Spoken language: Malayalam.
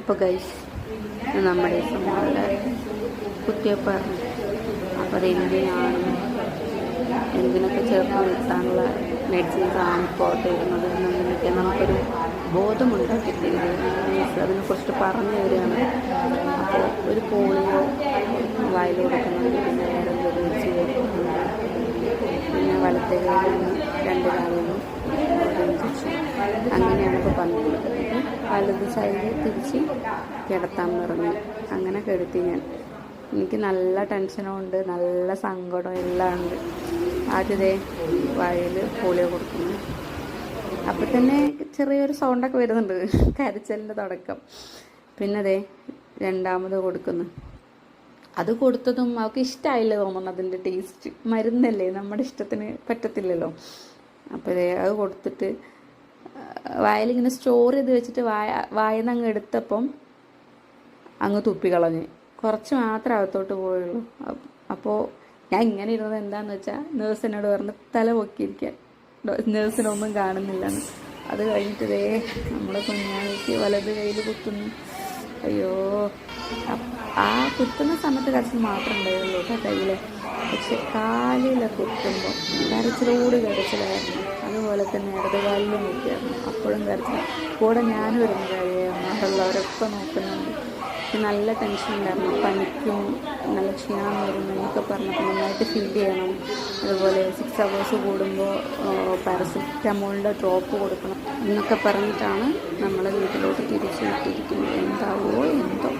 അപ്പോൾ ഗൈസ് നമ്മുടെ നമ്മുടെ കുത്തിയപ്പായിരുന്നു. അപ്പോൾ അതെന്തിനാണ് എന്തിനൊക്കെ ചേർത്ത് നിർത്താനുള്ള മെഡിസിൻസാണ് ഇപ്പോൾ തരുന്നത് എന്നതിനൊക്കെ നമുക്കൊരു ബോധമുണ്ടാക്കി തരികയാണ്. അതിനെക്കുറിച്ച് പറഞ്ഞു തരികയാണ്. അപ്പോൾ ഒരു പോളിയോ വായിൽ കൊടുക്കുന്നുണ്ട്, പിന്നെ വേറെ എന്തൊരു കൊടുക്കുന്നുണ്ട്, പിന്നെ വലത്തെ കയ്യിൽ നിന്ന് 2 കാലിലും ഒരു ഇഞ്ചക്ഷൻ. അങ്ങനെയാണ് ഇപ്പോൾ പറഞ്ഞിട്ടുള്ളത്. വലത് സൈഡ് തിരിച്ച് കിടത്താൻ പറഞ്ഞു. അങ്ങനെ കിടത്തി ഞാൻ. എനിക്ക് നല്ല ടെൻഷനും ഉണ്ട്, നല്ല സങ്കടം എല്ലാം ഉണ്ട്. ആദ്യത്തെ വായിൽ പോളിയോ കൊടുക്കുന്നു. അപ്പം തന്നെ ചെറിയൊരു സൗണ്ടൊക്കെ വരുന്നുണ്ട്, കരച്ചലിൻ്റെ തുടക്കം. പിന്നെ അതെ രണ്ടാമത് കൊടുക്കുന്നു. അത് കൊടുത്തതും അവൾക്ക് ഇഷ്ടമായില്ല തോന്നുന്നു. അതിൻ്റെ ടേസ്റ്റ് മരുന്നല്ലേ, നമ്മുടെ ഇഷ്ടത്തിന് പറ്റത്തില്ലല്ലോ. അപ്പോൾ അത് കൊടുത്തിട്ട് വായിലിങ്ങനെ സ്റ്റോർ ചെയ്ത് വെച്ചിട്ട് വായന്ന് അങ്ങ് എടുത്തപ്പം അങ്ങ് തുപ്പിക്കളഞ്ഞ്. കുറച്ച് മാത്രമേ അകത്തോട്ട് പോയുള്ളൂ. അപ്പോൾ ഞാൻ ഇങ്ങനെ ഇരുന്നത് എന്താണെന്ന് വെച്ചാൽ നേഴ്സ് എന്നോട് പറഞ്ഞ് തല പൊക്കിയിരിക്കാൻ, നേഴ്സിനൊന്നും കാണുന്നില്ലെന്ന്. അത് കഴിഞ്ഞിട്ട് നമ്മുടെ കുഞ്ഞാണിക്ക് വലത് കയ്യിൽ കുത്തുന്നു. അയ്യോ, ആ കുത്തുന്ന സമയത്ത് കരച്ചിൽ മാത്രമേ ഉണ്ടായുള്ളൂ കേട്ടോ കയ്യിൽ. പക്ഷെ കാലിൽ കുത്തുമ്പോൾ കരച്ചിലോട് കരച്ചിലായിരുന്നു. അതുപോലെ തന്നെ ഇടതുകാലിലും കുത്തിയായിരുന്നു, അപ്പോഴും കരച്ചിൽ. കൂടെ ഞാനും ഒരു കാര്യമായിരുന്നു, അതുള്ളവരൊക്കെ നോക്കുന്നുണ്ട്. നല്ല ടെൻഷൻ ഉണ്ടായിരുന്നു. പനിക്കും നല്ല ക്ഷീണം വരുന്നു എന്നൊക്കെ പറഞ്ഞപ്പോൾ നന്നായിട്ട് ഫീൽ ചെയ്യണം. അതുപോലെ 6 hours കൂടുമ്പോൾ പാരസെറ്റമോളിൻ്റെ ഡ്രോപ്പ് കൊടുക്കണം എന്നൊക്കെ പറഞ്ഞിട്ടാണ് നമ്മളെ വീട്ടിലോട്ട് തിരിച്ചു വിട്ടിരിക്കുന്നത്. എന്താവോ എന്തോ.